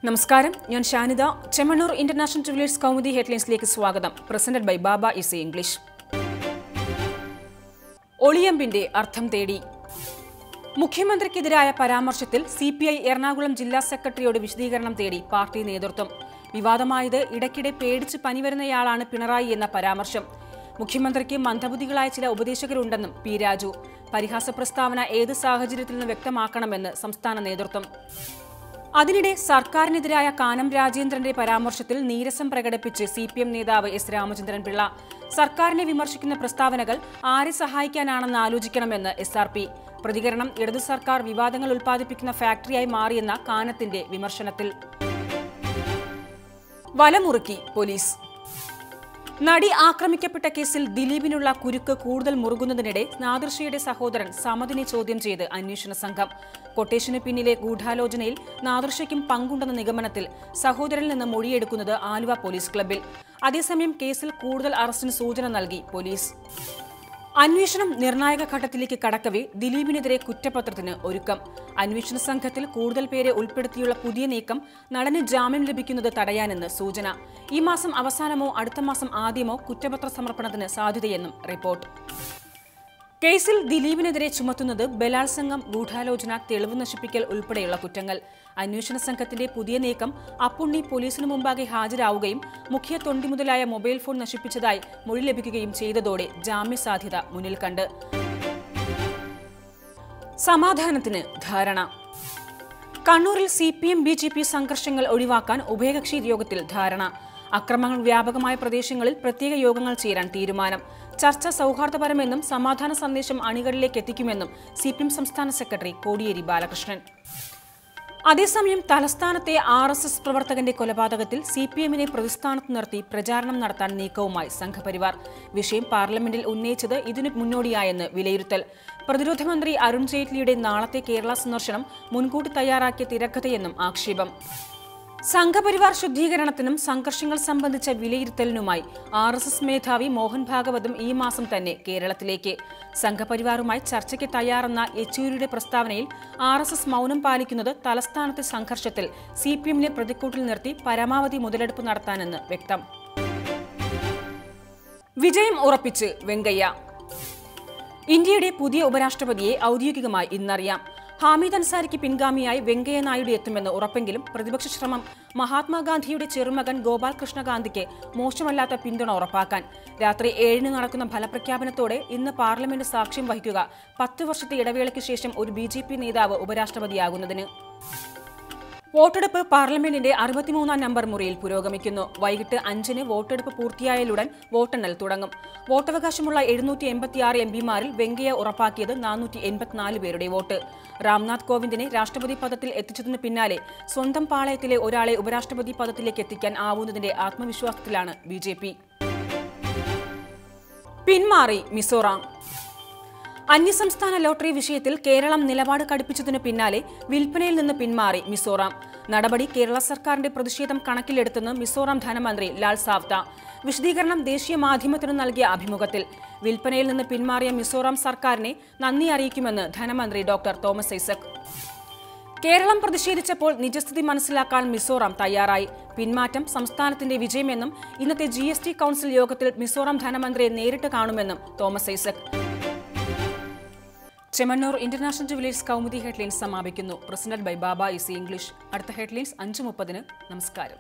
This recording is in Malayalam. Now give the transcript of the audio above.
നമസ്കാരം, ഞാൻ ഷാനിദ. ചെമ്മണ്ണൂർ ഇന്റർനാഷണൽ ജുവലേഴ്സ് കൗമുദി ഹെഡ്ലൈൻസിലേക്ക് സ്വാഗതം. Presented by Baba easy English. ഒളിയമ്പിന്റെ അർത്ഥം തേടി. മുഖ്യമന്ത്രിക്കെതിരായ പരാമർശത്തിൽ സിപിഐ എറണാകുളം ജില്ലാ സെക്രട്ടറിയോട് വിശദീകരണം തേടി പാർട്ടി നേതൃത്വം. വിവാദമായത് ഇടയ്ക്കിടെ പേടിച്ച് പനിവരുന്നയാളാണ് പിണറായി എന്ന പരാമർശം. മുഖ്യമന്ത്രിക്ക് മന്ദബുദ്ധികളായ ചില ഉപദേശകരുണ്ടെന്നും പി രാജു. പരിഹാസ പ്രസ്താവന ഏത് സാഹചര്യത്തിൽ നിന്ന് വ്യക്തമാക്കണമെന്ന് സംസ്ഥാന നേതൃത്വം. അതിനിടെ സർക്കാരിനെതിരായ കാനം രാജേന്ദ്രന്റെ പരാമർശത്തിൽ നീരസം പ്രകടിപ്പിച്ച് സിപിഎം നേതാവ് എസ് രാമചന്ദ്രൻപിള്ള. സർക്കാരിനെ വിമർശിക്കുന്ന പ്രസ്താവനകൾ ആരെ സഹായിക്കാനാണെന്ന് ആലോചിക്കണമെന്ന് SRP. പ്രതികരണം ഇടതു സർക്കാർ വിവാദങ്ങൾ ഉൽപ്പാദിപ്പിക്കുന്ന ഫാക്ടറിയായി മാറിയെന്ന കാനത്തിന്റെ വിമർശനത്തിൽ. വലമുറുക്കി പോലീസ്. നടി ആക്രമിക്കപ്പെട്ട കേസിൽ ദിലീപിനുള്ള കുരുക്ക് കൂടുതൽ മുറുകുന്നതിനിടെ നാദിർഷയുടെ സഹോദരൻ സമദിനെ ചോദ്യം ചെയ്ത് അന്വേഷണ സംഘം. കൊട്ടേഷന് പിന്നിലെ ഗൂഢാലോചനയിൽ നാദിർഷയ്ക്കും പങ്കുണ്ടെന്ന നിഗമനത്തിൽ സഹോദരനിൽ നിന്ന് മൊഴിയെടുക്കുന്നത് ആലുവ പോലീസ് ക്ലബ്ബിൽ. അതേസമയം കേസിൽ കൂടുതൽ അറസ്റ്റിന് സൂചന നൽകി പോലീസ്. അന്വേഷണം നിർണായക ഘട്ടത്തിലേക്ക് കടക്കവേ ദിലീപിനെതിരെ കുറ്റപത്രത്തിന് ഒരുക്കം. അന്വേഷണ സംഘത്തിൽ കൂടുതൽ പേരെ ഉൾപ്പെടുത്തിയുള്ള പുതിയ നീക്കം നടന് ജാമ്യം ലഭിക്കുന്നത് തടയാനെന്ന് സൂചന. ഈ മാസം അവസാനമോ അടുത്ത മാസം ആദ്യമോ കുറ്റപത്ര സമർപ്പണത്തിന് സാധ്യതയെന്നും റിപ്പോർട്ട്. കേസിൽ ദിലീപിനെതിരെ ചുമത്തുന്നത് ബലാത്സംഗം, ഗൂഢാലോചന, തെളിവ് നശിപ്പിക്കൽ ഉൾപ്പെടെയുള്ള കുറ്റങ്ങൾ. അന്വേഷണ സംഘത്തിന്റെ പുതിയ നീക്കം അപ്പുണ്ണി പോലീസിനു മുമ്പാകെ ഹാജരാവുകയും മുഖ്യ തൊണ്ടി മുതലായ മൊബൈൽ ഫോൺ നശിപ്പിച്ചതായി മൊഴി ലഭിക്കുകയും ചെയ്തതോടെ ജാമ്യസാധ്യത മുന്നിൽ കണ്ട്. സമാധാനത്തിന് ധാരണ. കണ്ണൂരിൽ CPM BJP സംഘർഷങ്ങൾ ഒഴിവാക്കാൻ ഉഭയകക്ഷി യോഗത്തിൽ ധാരണ. അക്രമങ്ങൾ വ്യാപകമായ പ്രദേശങ്ങളിൽ പ്രത്യേക യോഗങ്ങൾ ചേരാൻ തീരുമാനം. ചർച്ച സൗഹാർദ്ദപരമെന്നും സമാധാന സന്ദേശം അണികളിലേക്ക് എത്തിക്കുമെന്നും CPM സംസ്ഥാന സെക്രട്ടറി കോടിയേരി ബാലകൃഷ്ണൻ. അതേസമയം തലസ്ഥാനത്തെ RSS പ്രവർത്തകന്റെ കൊലപാതകത്തിൽ CPMനെ പ്രതിസ്ഥാനത്ത് നിർത്തി പ്രചാരണം നടത്താൻ നീക്കവുമായി സംഘപരിവാർ. വിഷയം പാർലമെന്റിൽ ഉന്നയിച്ചത് ഇതിനു മുന്നോടിയായെന്ന് വിലയിരുത്തൽ. പ്രതിരോധ മന്ത്രി അരുൺ ജെയ്റ്റ്ലിയുടെ നാളത്തെ കേരള സന്ദർശനം മുൻകൂട്ടി തയ്യാറാക്കിയ തിരക്കഥയെന്നും ആക്ഷേപം. സംഘപരിവാർ ശുദ്ധീകരണത്തിനും സംഘർഷങ്ങൾ സംബന്ധിച്ച വിലയിരുത്തലിനുമായി RSS മേധാവി മോഹൻ ഭാഗവതും ഈ മാസം തന്നെ കേരളത്തിലേക്ക്. സംഘപരിവാറുമായി ചർച്ചയ്ക്ക് തയ്യാറെന്ന യെച്ചൂരിയുടെ പ്രസ്താവനയിൽ RSS മൗനം പാലിക്കുന്നത് തലസ്ഥാനത്തെ സംഘർഷത്തിൽ CPMനെ പ്രതിക്കൂട്ടിൽ നിർത്തി പരമാവധി മുതലെടുപ്പ് നടത്താനെന്ന് വ്യക്തം. വിജയം ഉറപ്പിച്ച് വെങ്കയ്യ. ഇന്ത്യയുടെ പുതിയ ഉപരാഷ്ട്രപതിയെ ഔദ്യോഗികമായി ഇന്നറിയാം. ഹാമിദ് അൻസാരിക്ക് പിൻഗാമിയായി വെങ്കയ്യ നായിഡു എത്തുമെന്ന് ഉറപ്പെങ്കിലും പ്രതിപക്ഷ ശ്രമം മഹാത്മാഗാന്ധിയുടെ ചെറുമകൻ ഗോപാൽ കൃഷ്ണ ഗാന്ധിക്ക് മോശമല്ലാത്ത പിന്തുണ ഉറപ്പാക്കാൻ. രാത്രി 7-ന് നടക്കുന്ന ഫലപ്രഖ്യാപനത്തോടെ ഇന്ന് പാർലമെന്റ് സാക്ഷ്യം വഹിക്കുക 10 വർഷത്തെ ഇടവേളയ്ക്ക് ശേഷം ഒരു BJP നേതാവ് ഉപരാഷ്ട്രപതിയാകുന്നതിന്. വോട്ടെടുപ്പ് പാർലമെന്റിന്റെ 63-ാം നമ്പർ മുറിയിൽ പുരോഗമിക്കുന്നു. വൈകിട്ട് 5-ന് വോട്ടെടുപ്പ് പൂർത്തിയായാലുടൻ വോട്ടെണ്ണൽ തുടങ്ങും. വോട്ടവകാശമുള്ള 786 MPമാരിൽ വെങ്കയ്യ ഉറപ്പാക്കിയത് 484 പേരുടെ വോട്ട്. രാംനാഥ് കോവിന്ദിനെ രാഷ്ട്രപതി പദത്തിൽ എത്തിച്ചതിനു പിന്നാലെ സ്വന്തം പാളയത്തിലെ ഒരാളെ ഉപരാഷ്ട്രപതി പദത്തിലേക്ക് എത്തിക്കാൻ ആവുന്നതിന്റെ ആത്മവിശ്വാസത്തിലാണ് BJP. പിന്മാറി മിസോറാം. അന്യസംസ്ഥാന ലോട്ടറി വിഷയത്തിൽ കേരളം നിലപാട് കടുപ്പിച്ചതിനു പിന്നാലെ വിൽപ്പനയിൽ നിന്ന് പിന്മാറി മിസോറാം. നടപടി കേരള സർക്കാരിന്റെ പ്രതിഷേധം കണക്കിലെടുത്തെന്ന് മിസോറാം ധനമന്ത്രി ലാൽ സാവ്ത. വിശദീകരണം ദേശീയ മാധ്യമത്തിന് നൽകിയ അഭിമുഖത്തിൽ. വിൽപ്പനയിൽ നിന്ന് പിന്മാറിയ മിസോറാം സർക്കാരിനെ നന്ദി അറിയിക്കുമെന്ന് ധനമന്ത്രി ഡോക്ടർ തോമസ് ഐസക്. കേരളം പ്രതിഷേധിച്ചപ്പോൾ നിജസ്ഥിതി മനസ്സിലാക്കാൻ മിസോറാം തയ്യാറായി. പിന്മാറ്റം സംസ്ഥാനത്തിന്റെ വിജയമെന്നും ഇന്നത്തെ GST കൌൺസിൽ യോഗത്തിൽ മിസോറാം ധനമന്ത്രിയെ നേരിട്ട് കാണുമെന്നും Thomas Isaac. Chemmanur international jewellers Kaumudi headlines സമാപിക്കുന്നു. Presented by Baba easy English. അടുത്ത ഹെഡ്ലൈൻസ് 5:30-ന്. നമസ്കാരം.